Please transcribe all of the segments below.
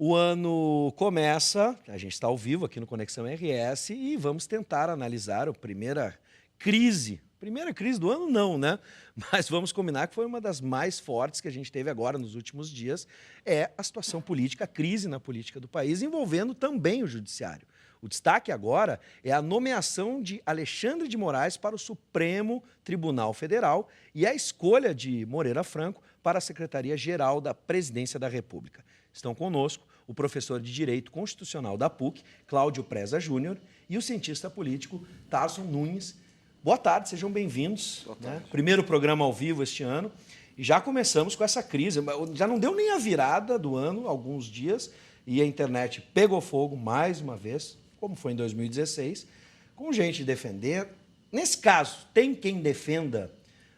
O ano começa, a gente está ao vivo aqui no Conexão RS e vamos tentar analisar a primeira crise do ano não, né? Mas vamos combinar que foi uma das mais fortes que a gente teve agora nos últimos dias, é a situação política, a crise na política do país, envolvendo também o judiciário. O destaque agora é a nomeação de Alexandre de Moraes para o Supremo Tribunal Federal e a escolha de Moreira Franco para a Secretaria-Geral da Presidência da República. Estão conosco o professor de Direito Constitucional da PUC, Cláudio Preza Júnior, e o cientista político Tarson Nunes. Boa tarde, sejam bem-vindos. Né? Primeiro programa ao vivo este ano. E já começamos com essa crise. Já não deu nem a virada do ano, alguns dias, e a internet pegou fogo mais uma vez, como foi em 2016, com gente defender. Nesse caso, tem quem defenda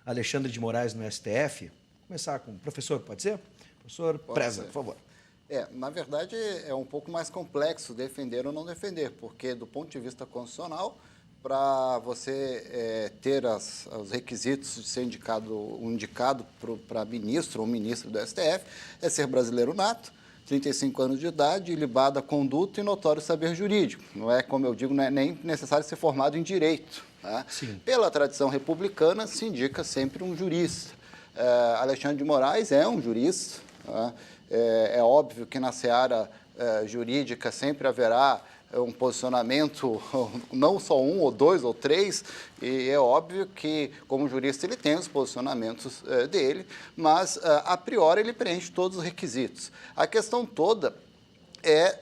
Alexandre de Moraes no STF? Vou começar com o professor, pode ser? Professor Preza, por favor. Na verdade, é um pouco mais complexo defender ou não defender, porque do ponto de vista constitucional, para você ter os requisitos de ser indicado para ministro ou ministro do STF, é ser brasileiro nato, 35 anos de idade, ilibada conduta e notório saber jurídico. Não é, como eu digo, não é nem necessário ser formado em direito. Tá? Pela tradição republicana, se indica sempre um jurista. Alexandre de Moraes é um jurista. Tá? É óbvio que na seara jurídica sempre haverá um posicionamento, não só um, ou dois, ou três, e é óbvio que, como jurista, ele tem os posicionamentos dele, mas, a priori, ele preenche todos os requisitos. A questão toda é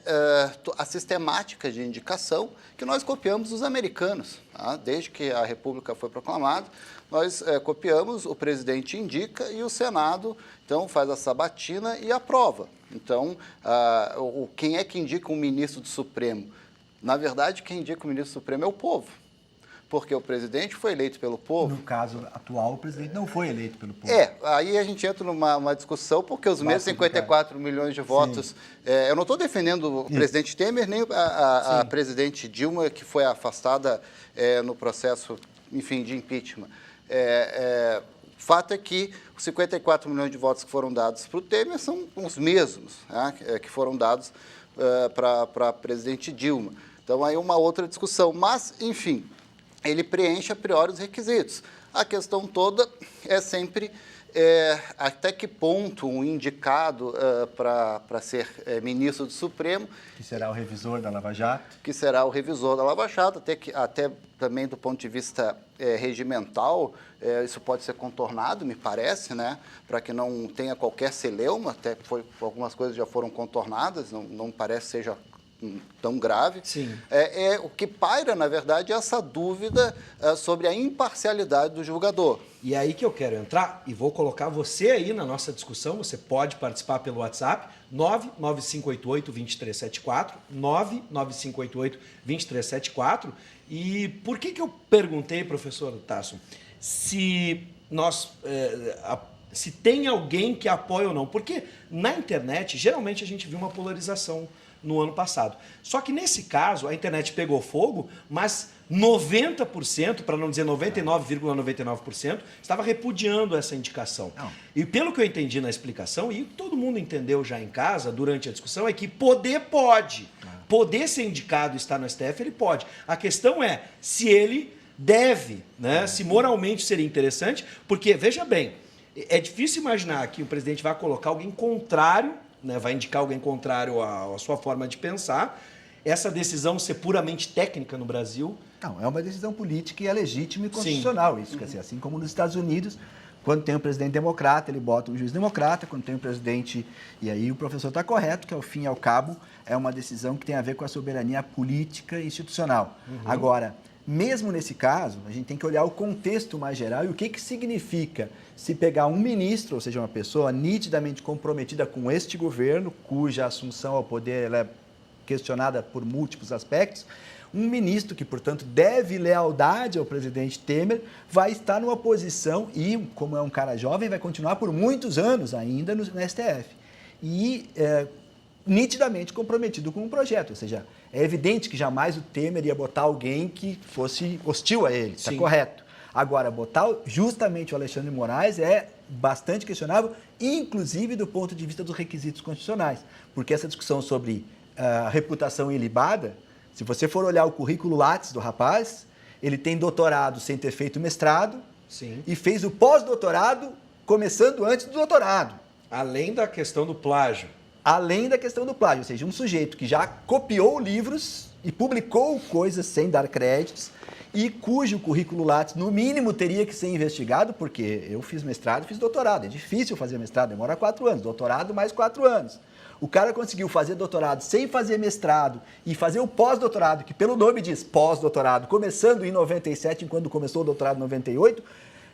a sistemática de indicação que nós copiamos dos americanos. Tá? Desde que a República foi proclamada, nós copiamos, o presidente indica e o Senado, então, faz a sabatina e aprova. Então, quem é que indica um ministro do Supremo? Na verdade, quem indica o ministro do Supremo é o povo, porque o presidente foi eleito pelo povo. No caso atual, o presidente não foi eleito pelo povo. Aí a gente entra numa discussão, porque os mesmos 54 milhões de votos... eu não estou defendendo o presidente Temer, nem a presidente Dilma, que foi afastada no processo, enfim, de impeachment. O fato é que os 54 milhões de votos que foram dados para o Temer são os mesmos, né, que foram dados para a presidente Dilma. Então, aí uma outra discussão. Mas, enfim, ele preenche a priori os requisitos. A questão toda é sempre até que ponto um indicado para ser ministro do Supremo... Que será o revisor da Lava Jato. Que será o revisor da Lava Jato, até também do ponto de vista regimental, isso pode ser contornado, me parece, né? Para que não tenha qualquer celeuma, até algumas coisas já foram contornadas, não parece seja tão grave. Sim. O que paira, na verdade, é essa dúvida sobre a imparcialidade do julgador. E é aí que eu quero entrar e vou colocar você aí na nossa discussão. Você pode participar pelo WhatsApp 99588-2374, 99588-2374. E por que eu perguntei, professor Tarson, se tem alguém que apoia ou não? Porque na internet, geralmente, a gente viu uma polarização no ano passado. Só que nesse caso, a internet pegou fogo, mas 90%, para não dizer 99,99%, estava repudiando essa indicação. Não. E pelo que eu entendi na explicação, e todo mundo entendeu já em casa, durante a discussão, é que poder pode. Poder ser indicado e estar no STF, ele pode. A questão é se ele deve, né? Se moralmente seria interessante, porque, veja bem, é difícil imaginar que o presidente vai colocar alguém contrário, né, vai indicar alguém contrário à sua forma de pensar, essa decisão ser puramente técnica no Brasil. Não, é uma decisão política e é legítima e constitucional. Sim. Isso, quer dizer, assim como nos Estados Unidos, quando tem um presidente democrata, ele bota um juiz democrata, quando tem um presidente... E aí o professor está correto, que ao fim e ao cabo é uma decisão que tem a ver com a soberania política e institucional. Agora, mesmo nesse caso, a gente tem que olhar o contexto mais geral e o que significa se pegar um ministro, ou seja, uma pessoa nitidamente comprometida com este governo, cuja assunção ao poder ela é questionada por múltiplos aspectos, um ministro que, portanto, deve lealdade ao presidente Temer, vai estar numa posição e, como é um cara jovem, vai continuar por muitos anos ainda no STF. E nitidamente comprometido com um projeto, ou seja, é evidente que jamais o Temer ia botar alguém que fosse hostil a ele, está correto. Agora, botar justamente o Alexandre de Moraes é bastante questionável, inclusive do ponto de vista dos requisitos constitucionais. Porque essa discussão sobre reputação ilibada, se você for olhar o currículo Lattes do rapaz, ele tem doutorado sem ter feito mestrado. Sim. E fez o pós-doutorado começando antes do doutorado. Além da questão do plágio. Além da questão do plágio, ou seja, um sujeito que já copiou livros e publicou coisas sem dar créditos e cujo currículo Lattes, no mínimo, teria que ser investigado, porque eu fiz mestrado, fiz doutorado. É difícil fazer mestrado, demora 4 anos. Doutorado, mais 4 anos. O cara conseguiu fazer doutorado sem fazer mestrado e fazer o pós-doutorado, que pelo nome diz pós-doutorado, começando em 97, enquanto começou o doutorado em 98,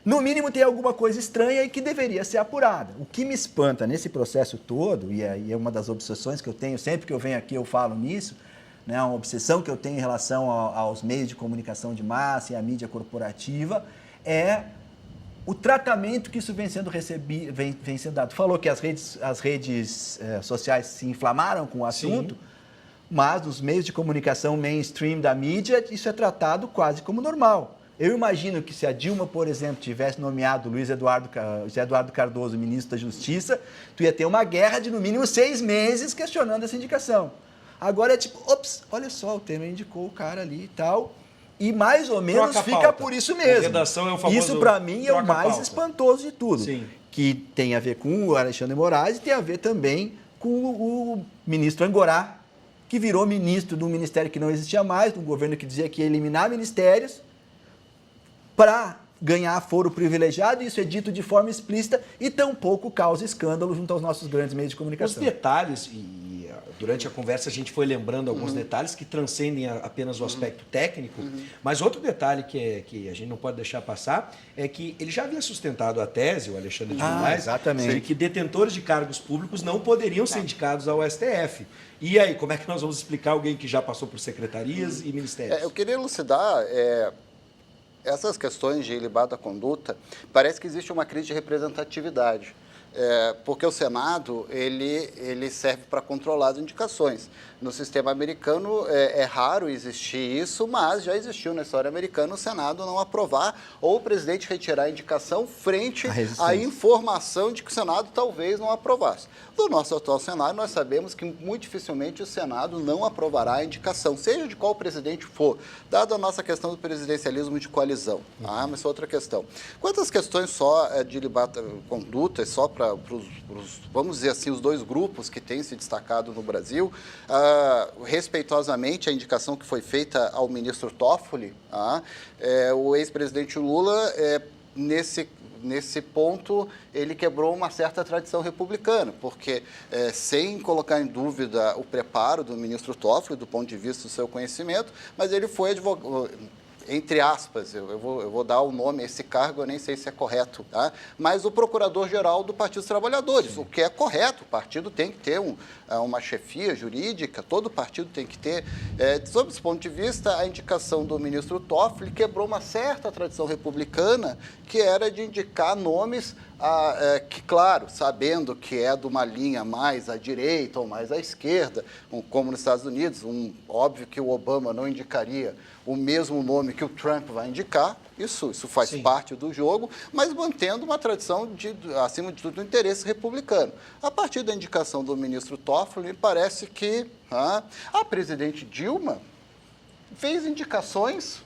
no mínimo tem alguma coisa estranha e que deveria ser apurada. O que me espanta nesse processo todo, e aí é uma das obsessões que eu tenho, sempre que eu venho aqui eu falo nisso, né, uma obsessão que eu tenho em relação aos meios de comunicação de massa e à mídia corporativa, é o tratamento que isso vem sendo recebido, vem sendo dado. Falou que as redes sociais se inflamaram com o assunto, sim, mas nos meios de comunicação mainstream da mídia, isso é tratado quase como normal. Eu imagino que se a Dilma, por exemplo, tivesse nomeado Luiz Eduardo Cardoso ministro da Justiça, tu ia ter uma guerra de no mínimo 6 meses questionando essa indicação. Agora é tipo, ops, olha só, o Temer indicou o cara ali e tal, e mais ou menos fica por isso mesmo. A redação é o famoso isso para mim é o mais espantoso de tudo. Sim. Que tem a ver com o Alexandre Moraes e tem a ver também com o ministro Angorá, que virou ministro de um ministério que não existia mais, de um governo que dizia que ia eliminar ministérios, para ganhar foro privilegiado, isso é dito de forma explícita e tampouco causa escândalo junto aos nossos grandes meios de comunicação. Os detalhes, e durante a conversa a gente foi lembrando alguns detalhes que transcendem apenas o aspecto técnico, mas outro detalhe que a gente não pode deixar passar é que ele já havia sustentado a tese, o Alexandre de Moraes, exatamente, que detentores de cargos públicos não poderiam ser indicados ao STF. E aí, como é que nós vamos explicar alguém que já passou por secretarias e ministérios? Eu queria elucidar... Essas questões de ilibada conduta, parece que existe uma crise de representatividade, porque o Senado ele serve para controlar as indicações. No sistema americano é raro existir isso, mas já existiu na história americana o Senado não aprovar ou o presidente retirar a indicação frente à informação de que o Senado talvez não aprovasse. No nosso atual cenário, nós sabemos que muito dificilmente o Senado não aprovará a indicação, seja de qual presidente for, dada a nossa questão do presidencialismo de coalizão. Mas isso é outra questão. Quanto às questões só de ilibada conduta, só para vamos dizer assim, os 2 grupos que têm se destacado no Brasil, respeitosamente a indicação que foi feita ao ministro Toffoli, o ex-presidente Lula, nesse ponto, ele quebrou uma certa tradição republicana, porque, sem colocar em dúvida o preparo do ministro Toffoli, do ponto de vista do seu conhecimento, mas ele foi advogado, entre aspas, eu vou dar o nome a esse cargo, eu nem sei se é correto, tá? Mas o procurador-geral do Partido dos Trabalhadores, sim, o que é correto, o partido tem que ter uma chefia jurídica, todo partido tem que ter. Sob esse ponto de vista, a indicação do ministro Toffoli quebrou uma certa tradição republicana, que era de indicar nomes que, claro, sabendo que é de uma linha mais à direita ou mais à esquerda, como nos Estados Unidos, óbvio que o Obama não indicaria o mesmo nome que o Trump vai indicar, isso faz sim, parte do jogo, mas mantendo uma tradição, acima de tudo, do interesse republicano. A partir da indicação do ministro Toffoli, me parece que a presidente Dilma fez indicações,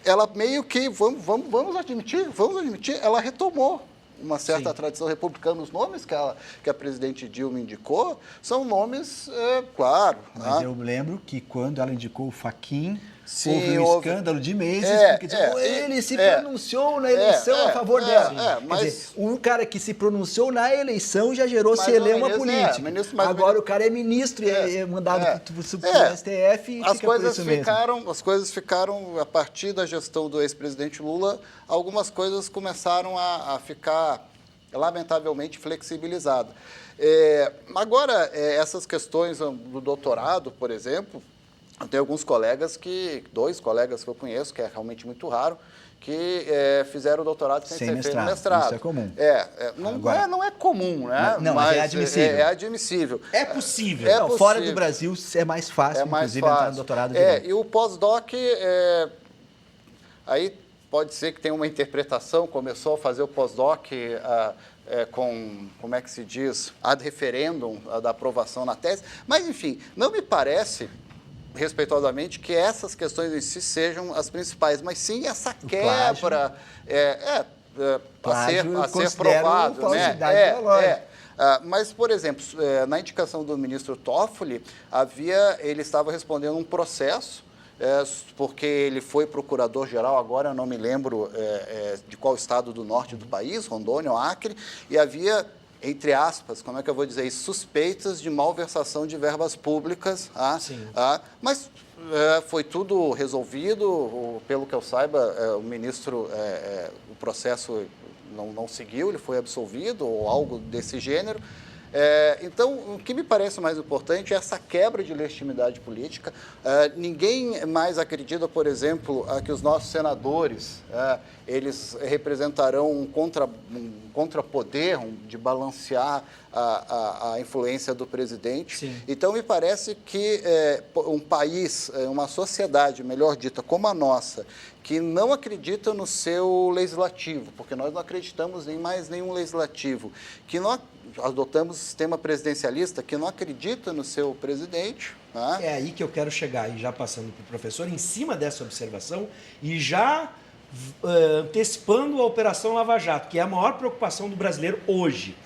ela meio que, vamos admitir, ela retomou uma certa sim, tradição republicana. Os nomes que a presidente Dilma indicou são nomes, claro. Mas eu lembro que quando ela indicou o Fachin, houve um escândalo de meses, porque ele se pronunciou na eleição a favor dela. Mas... Quer dizer, um cara que se pronunciou na eleição já gerou celeuma política. Agora o cara é ministro e é mandado para o STF e fica por isso mesmo. As coisas ficaram, a partir da gestão do ex-presidente Lula, algumas coisas começaram a ficar, lamentavelmente, flexibilizadas. Agora, essas questões do doutorado, por exemplo, eu tenho alguns colegas 2 colegas que eu conheço, que é realmente muito raro, que fizeram o doutorado sem ter feito mestrado. Isso é comum. Não é comum, né? Não, mas é admissível. É admissível. É possível. Não, fora do Brasil é mais fácil, inclusive, entrar no doutorado. E o pós-doc, aí pode ser que tenha uma interpretação, começou a fazer o pós-doc com, como é que se diz, ad referendum da aprovação na tese, mas, enfim, não me parece, respeitosamente, que essas questões em si sejam as principais, mas sim essa quebra a ser provado, né? Mas, por exemplo, na indicação do ministro Toffoli, ele estava respondendo um processo, porque ele foi procurador-geral, agora eu não me lembro de qual estado do norte do país, Rondônia ou Acre, e havia, entre aspas, como é que eu vou dizer isso, suspeitas de malversação de verbas públicas, mas foi tudo resolvido, pelo que eu saiba, o ministro, o processo não seguiu, ele foi absolvido ou algo desse gênero. Então, o que me parece mais importante é essa quebra de legitimidade política. Ninguém mais acredita, por exemplo, que os nossos senadores eles representarão um contrapoder de balancear a influência do presidente. Sim. Então, me parece que um país, uma sociedade, melhor dita, como a nossa, que não acredita no seu legislativo, porque nós não acreditamos em mais nenhum legislativo, que nós adotamos o sistema presidencialista, que não acredita no seu presidente. Né? É aí que eu quero chegar, e já passando para o professor, em cima dessa observação, e já antecipando a Operação Lava Jato, que é a maior preocupação do brasileiro hoje.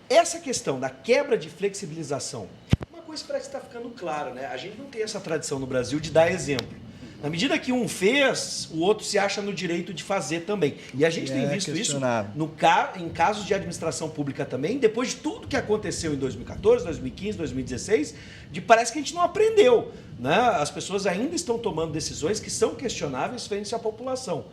Essa questão da quebra de flexibilização, uma coisa parece que está ficando clara, né? A gente não tem essa tradição no Brasil de dar exemplo. Na medida que um fez, o outro se acha no direito de fazer também. E a gente tem visto isso em casos de administração pública também, depois de tudo que aconteceu em 2014, 2015, 2016, parece que a gente não aprendeu. Né? As pessoas ainda estão tomando decisões que são questionáveis frente à população.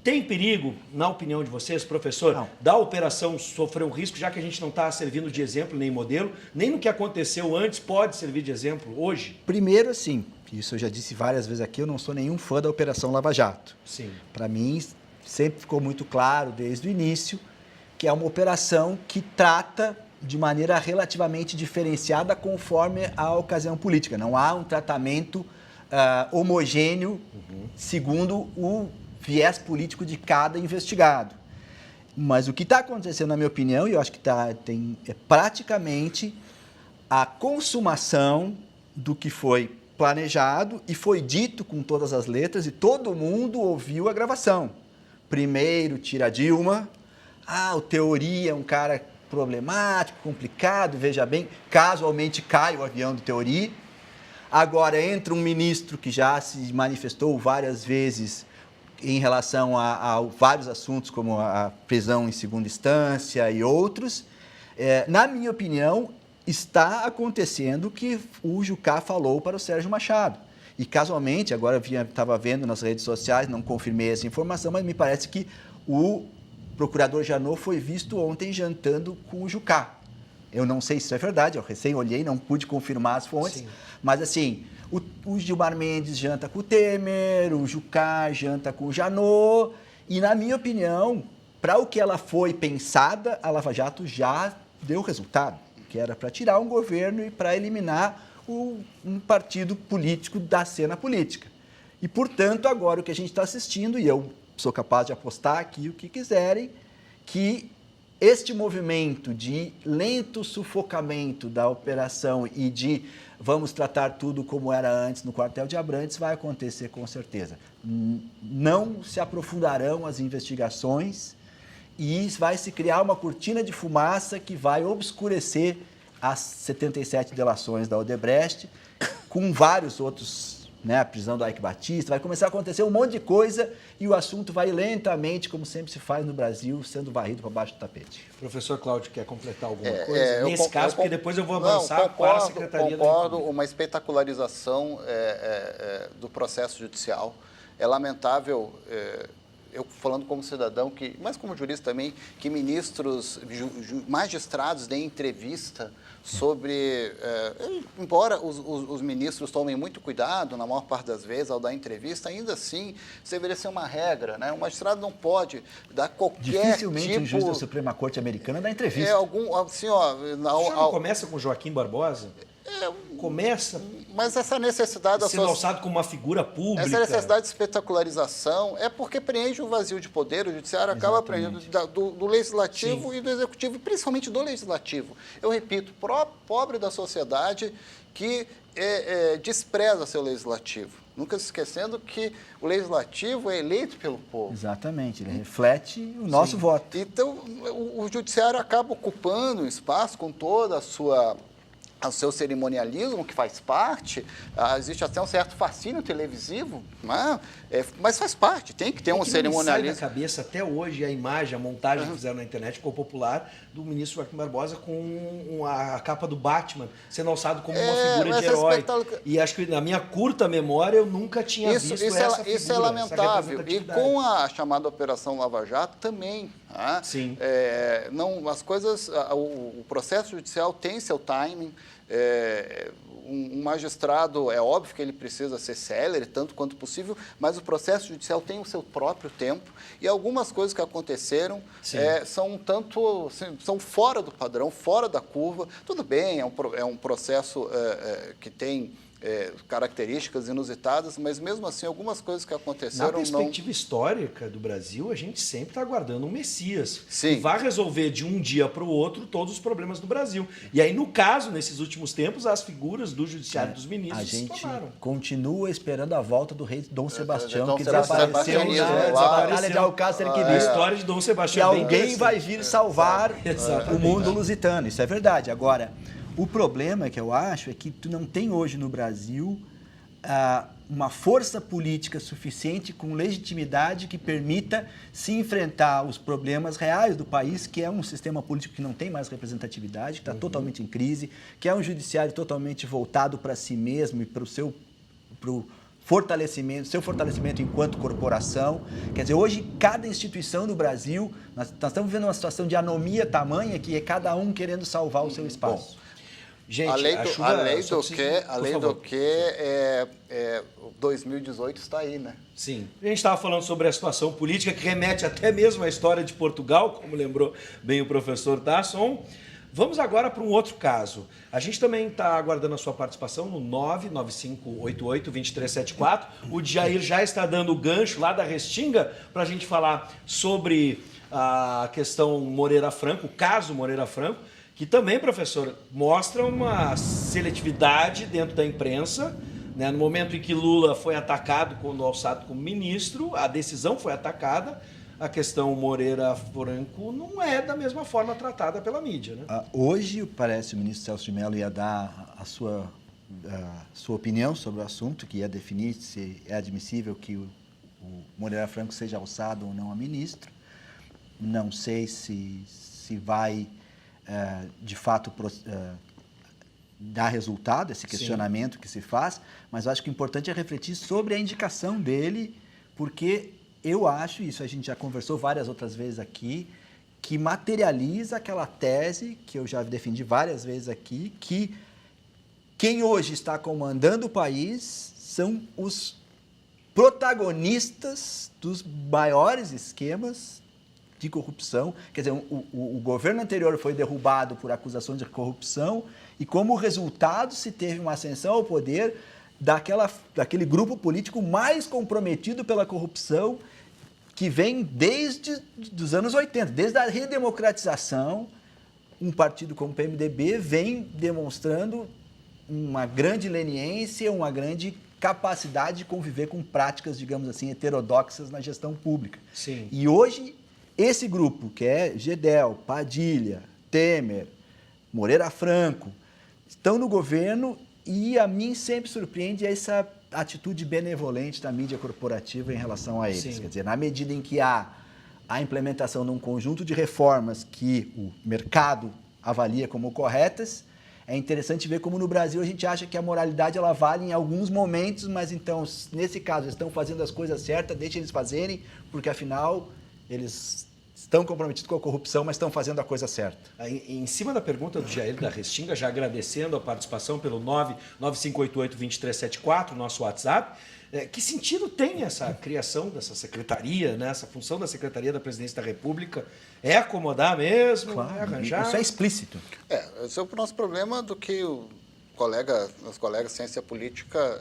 Tem perigo, na opinião de vocês, professor, da operação sofrer um risco, já que a gente não está servindo de exemplo nem modelo, nem no que aconteceu antes pode servir de exemplo hoje? Primeiro, assim, isso eu já disse várias vezes aqui, eu não sou nenhum fã da Operação Lava Jato. Sim. Para mim, sempre ficou muito claro, desde o início, que é uma operação que trata de maneira relativamente diferenciada conforme a ocasião política. Não há um tratamento homogêneo segundo o viés político de cada investigado. Mas o que está acontecendo, na minha opinião, e eu acho que é praticamente a consumação do que foi planejado e foi dito com todas as letras e todo mundo ouviu a gravação. Primeiro tira a Dilma, o Teori é um cara problemático, complicado, veja bem, casualmente cai o avião do Teori. Agora entra um ministro que já se manifestou várias vezes em relação a vários assuntos, como a prisão em segunda instância e outros. Na minha opinião, está acontecendo o que o Jucá falou para o Sérgio Machado. E, casualmente, agora estava vendo nas redes sociais, não confirmei essa informação, mas me parece que o procurador Janot foi visto ontem jantando com o Jucá. Eu não sei se isso é verdade, eu recém olhei, não pude confirmar as fontes, sim, mas assim, o Gilmar Mendes janta com o Temer, o Jucá janta com o Janot, e na minha opinião, para o que ela foi pensada, a Lava Jato já deu resultado, que era para tirar um governo e para eliminar um partido político da cena política. E, portanto, agora o que a gente está assistindo, e eu sou capaz de apostar aqui o que quiserem, que este movimento de lento sufocamento da operação e de vamos tratar tudo como era antes no quartel de Abrantes vai acontecer com certeza. Não se aprofundarão as investigações e vai se criar uma cortina de fumaça que vai obscurecer as 77 delações da Odebrecht, com vários outros, né, a prisão do Eike Batista, vai começar a acontecer um monte de coisa e o assunto vai lentamente, como sempre se faz no Brasil, sendo varrido para baixo do tapete. Professor Cláudio, quer completar alguma coisa? Nesse caso, porque depois eu vou avançar para a Secretaria da Concordo, uma espetacularização do processo judicial. É lamentável, eu falando como cidadão, mas como jurista também, que ministros, magistrados deem entrevista sobre, embora os ministros tomem muito cuidado, na maior parte das vezes, ao dar entrevista, ainda assim, isso deveria ser uma regra, né? O magistrado não pode dar qualquer Dificilmente um juiz da Suprema Corte americana dá entrevista. O senhor não começa com Joaquim Barbosa? Começa Mas essa necessidade... sendo alçado como uma figura pública. Essa necessidade de espetacularização é porque preenche um vazio de poder. O judiciário acaba preenchendo do legislativo e do executivo, e principalmente do legislativo. Eu repito, pobre da sociedade que despreza seu legislativo. Nunca se esquecendo que o legislativo é eleito pelo povo. Exatamente, ele reflete o nosso voto. Então, o judiciário acaba ocupando um espaço com toda o seu cerimonialismo, que faz parte, existe até um certo fascínio televisivo, mas faz parte, tem que ter um cerimonialismo. Não sai da cabeça até hoje a imagem, a montagem que fizeram na internet, ficou popular, do ministro Joaquim Barbosa com a capa do Batman, sendo alçado como uma figura de herói. E acho que na minha curta memória eu nunca tinha visto essa figura. Isso é lamentável. E com a chamada Operação Lava Jato também. Sim. As coisas, o processo judicial tem seu timing. Um magistrado, é óbvio que ele precisa ser célere, tanto quanto possível, mas o processo judicial tem o seu próprio tempo e algumas coisas que aconteceram são fora do padrão, fora da curva. Tudo bem, é um processo que tem características inusitadas, mas mesmo assim algumas coisas que aconteceram... Na perspectiva histórica do Brasil, a gente sempre está aguardando um Messias Sim. que vai resolver de um dia para o outro todos os problemas do Brasil. E aí, no caso, nesses últimos tempos, as figuras do judiciário dos ministros a gente se formaram. continua esperando a volta do rei Dom Sebastião, Dom que Sebastião, desapareceu na Batalha de Alcácer A Quibir. história de Dom Que Sebastião é bem alguém interessante. vai vir salvar Exatamente. o mundo lusitano. Isso é verdade. Agora, o problema que eu acho é que tu não tem hoje no Brasil uma força política suficiente com legitimidade que permita se enfrentar os problemas reais do país, que é um sistema político que não tem mais representatividade, que está totalmente em crise, que é um judiciário totalmente voltado para si mesmo e para o seu fortalecimento enquanto corporação. Quer dizer, hoje, cada instituição do Brasil, nós estamos vivendo uma situação de anomia tamanha que é cada um querendo salvar o seu espaço. Gente, além do que 2018 está aí, né? Sim. A gente estava falando sobre a situação política, que remete até mesmo à história de Portugal, como lembrou bem o professor Tasson. Vamos agora para um outro caso. A gente também está aguardando a sua participação no 99588-2374. O Jair já está dando o gancho lá da Restinga para a gente falar sobre a questão Moreira Franco, o caso Moreira Franco, que também, professor, mostra uma seletividade dentro da imprensa. Né? No momento em que Lula foi atacado, quando alçado como ministro, a decisão foi atacada, a questão Moreira Franco não é da mesma forma tratada pela mídia. Né? Hoje, parece, o ministro Celso de Mello ia dar a sua opinião sobre o assunto, que ia definir se é admissível que o Moreira Franco seja alçado ou não a ministro. Não sei se vai... de fato dar resultado esse questionamento que se faz, mas eu acho que o importante é refletir sobre a indicação dele, porque eu acho, isso a gente já conversou várias outras vezes aqui, que materializa aquela tese que eu já defendi várias vezes aqui, que quem hoje está comandando o país são os protagonistas dos maiores esquemas de corrupção. Quer dizer, o governo anterior foi derrubado por acusação de corrupção e, como resultado, se teve uma ascensão ao poder daquele grupo político mais comprometido pela corrupção, que vem desde os anos 80, desde a redemocratização. Um partido como o PMDB vem demonstrando uma grande leniência, uma grande capacidade de conviver com práticas, digamos assim, heterodoxas na gestão pública. Sim. E hoje, esse grupo, que é Gedel, Padilha, Temer, Moreira Franco, estão no governo e a mim sempre surpreende essa atitude benevolente da mídia corporativa em relação a eles. Sim. Quer dizer, na medida em que há a implementação de um conjunto de reformas que o mercado avalia como corretas, é interessante ver como no Brasil a gente acha que a moralidade ela vale em alguns momentos, mas então, nesse caso, eles estão fazendo as coisas certas, deixem eles fazerem, porque afinal eles estão comprometidos com a corrupção, mas estão fazendo a coisa certa. Em cima da pergunta do Jair da Restinga, já agradecendo a participação pelo 99588-2374, nosso WhatsApp, que sentido tem essa criação dessa secretaria, né? Essa função da Secretaria da Presidência da República? É acomodar mesmo? Claro, é arranjar? isso é explícito. Esse é o nosso problema do que os colegas de ciência política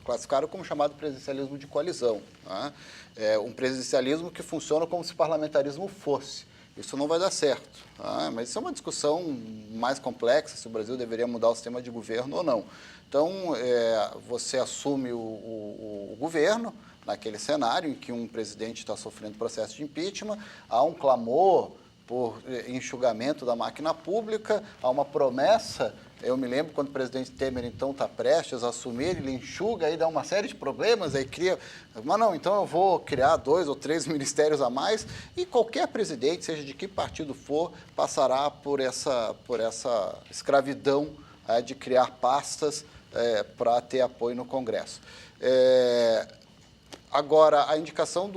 classificaram como chamado presidencialismo de coalizão. Né? Um presidencialismo que funciona como se parlamentarismo fosse. Isso não vai dar certo. Tá? Mas isso é uma discussão mais complexa, se o Brasil deveria mudar o sistema de governo ou não. Então, você assume o governo naquele cenário em que um presidente está sofrendo processo de impeachment, há um clamor por enxugamento da máquina pública, há uma promessa. Eu me lembro quando o presidente Temer, então, está prestes a assumir, ele enxuga, aí dá uma série de problemas, aí cria... Mas não, então eu vou criar 2 ou 3 ministérios a mais, e qualquer presidente, seja de que partido for, passará por essa escravidão de criar pastas para ter apoio no Congresso. Agora, a indicação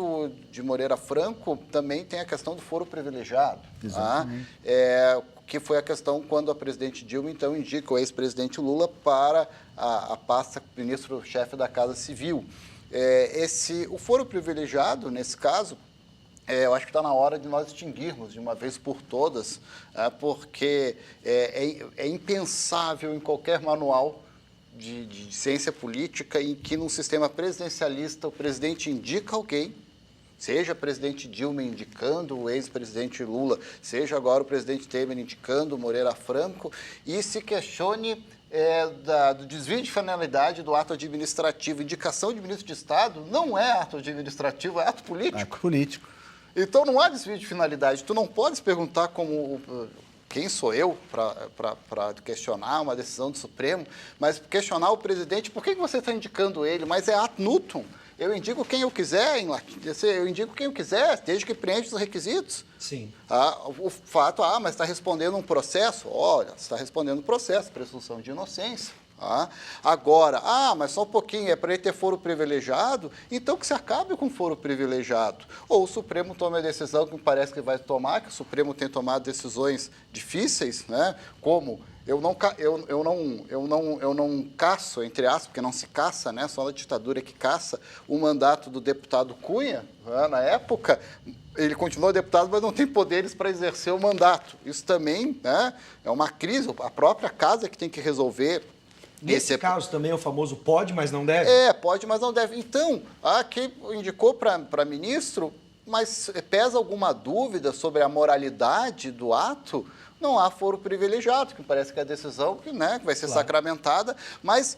de Moreira Franco também tem a questão do foro privilegiado. Exatamente. Que foi a questão quando a presidente Dilma, então, indica o ex-presidente Lula para a pasta ministro-chefe da Casa Civil. O foro privilegiado, nesse caso, eu acho que está na hora de nós extinguirmos de uma vez por todas, porque é impensável em qualquer manual de ciência política em que, num sistema presidencialista, o presidente indica alguém, seja o presidente Dilma indicando o ex-presidente Lula, seja agora o presidente Temer indicando o Moreira Franco, e se questione do desvio de finalidade do ato administrativo. Indicação de ministro de Estado não é ato administrativo, é ato político. Ato político. Então, não há desvio de finalidade. Tu não podes perguntar quem sou eu para questionar uma decisão do Supremo, mas questionar o presidente, por que você está indicando ele? Mas é ad nutum. Eu indico quem eu quiser, desde que preencha os requisitos. Sim. O fato, mas está respondendo um processo? Olha, você está respondendo um processo, presunção de inocência. Agora, mas só um pouquinho, é para ele ter foro privilegiado, então que se acabe com o foro privilegiado. Ou o Supremo tome a decisão que me parece que vai tomar, que o Supremo tem tomado decisões difíceis, né? Como eu não caço, entre aspas, porque não se caça, né? Só na ditadura que caça o mandato do deputado Cunha, né? Na época. Ele continua deputado, mas não tem poderes para exercer o mandato. Isso também, né, é uma crise, a própria casa que tem que resolver. Nesse caso também é o famoso pode, mas não deve? Pode, mas não deve. Então, aqui indicou para ministro, mas pesa alguma dúvida sobre a moralidade do ato, não há foro privilegiado, que parece que é a decisão que vai ser sacramentada, mas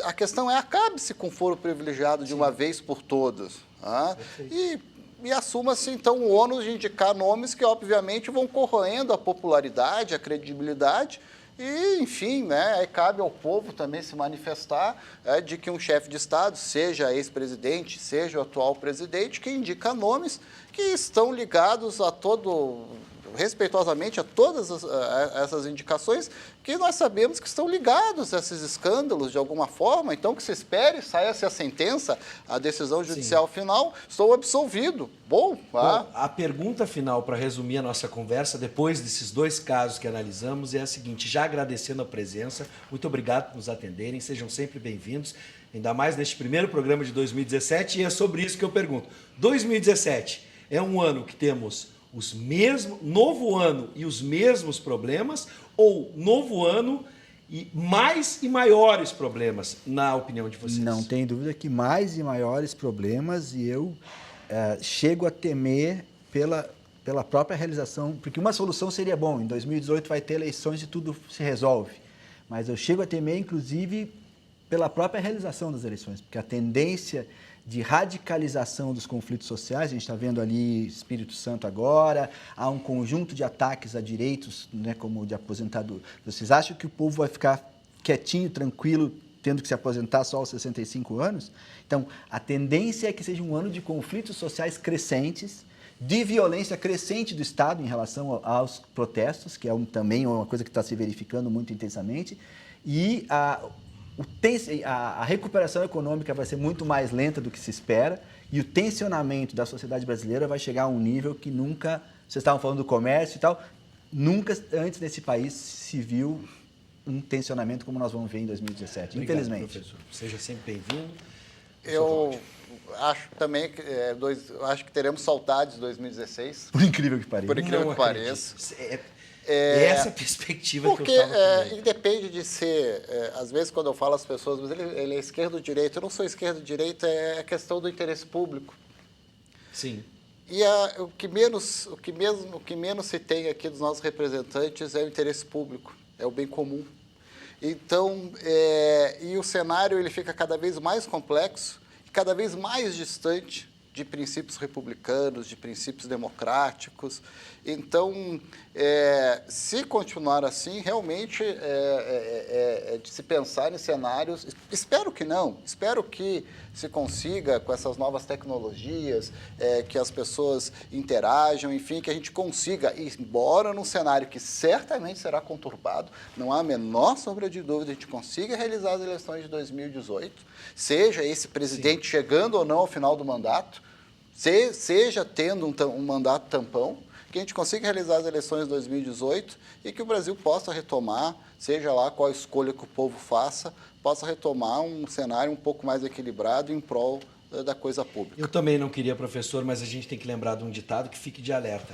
a questão acabe-se com foro privilegiado de uma vez por todas. E assuma-se, então, o ônus de indicar nomes que, obviamente, vão corroendo a popularidade, a credibilidade. E, enfim, aí cabe ao povo também se manifestar de que um chefe de Estado, seja ex-presidente, seja o atual presidente, que indica nomes que estão ligados respeitosamente a todas essas indicações, que nós sabemos que estão ligados a esses escândalos de alguma forma. Então, que se espere, saia-se a sentença, a decisão judicial final, estou absolvido. Bom, a pergunta final, para resumir a nossa conversa, depois desses 2 casos que analisamos, é a seguinte: já agradecendo a presença, muito obrigado por nos atenderem, sejam sempre bem-vindos, ainda mais neste primeiro programa de 2017, e é sobre isso que eu pergunto. 2017 é um ano que temos novo ano e os mesmos problemas, ou novo ano e mais e maiores problemas, na opinião de vocês? Não tem dúvida que mais e maiores problemas, e eu chego a temer pela própria realização, porque uma solução seria bom, em 2018 vai ter eleições e tudo se resolve, mas eu chego a temer, inclusive, pela própria realização das eleições, porque a tendência de radicalização dos conflitos sociais, a gente está vendo ali Espírito Santo agora, há um conjunto de ataques a direitos, né, como o de aposentado. Vocês acham que o povo vai ficar quietinho, tranquilo, tendo que se aposentar só aos 65 anos? Então, a tendência é que seja um ano de conflitos sociais crescentes, de violência crescente do Estado em relação aos protestos, que é também uma coisa que está se verificando muito intensamente, e a recuperação econômica vai ser muito mais lenta do que se espera, e o tensionamento da sociedade brasileira vai chegar a um nível que nunca, vocês estavam falando do comércio e tal, nunca antes nesse país se viu um tensionamento como nós vamos ver em 2017, obrigado, infelizmente. Professor. Seja sempre bem-vindo. Eu acho também que acho que teremos saudades de 2016. Por incrível que pareça. Por incrível que pareça. Essa perspectiva porque que eu estava independe de ser, às vezes quando eu falo às pessoas, mas ele é esquerdo ou direito, eu não sou esquerdo ou direita, é questão do interesse público. Sim. E o que menos se tem aqui dos nossos representantes é o interesse público, é o bem comum. Então, e o cenário ele fica cada vez mais complexo, cada vez mais distante de princípios republicanos, de princípios democráticos. Então, se continuar assim, realmente é de se pensar em cenários... Espero que não. Espero que se consiga, com essas novas tecnologias, que as pessoas interajam, enfim, que a gente consiga, embora num cenário que certamente será conturbado, não há a menor sombra de dúvida, a gente consiga realizar as eleições de 2018, seja esse presidente chegando ou não ao final do mandato, seja tendo um mandato tampão, que a gente consiga realizar as eleições de 2018 e que o Brasil possa retomar, seja lá qual escolha que o povo faça, possa retomar um cenário um pouco mais equilibrado em prol da coisa pública. Eu também não queria, professor, mas a gente tem que lembrar de um ditado que fique de alerta.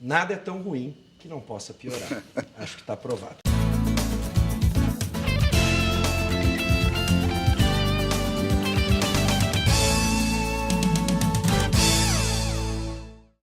Nada é tão ruim que não possa piorar. Acho que está provado.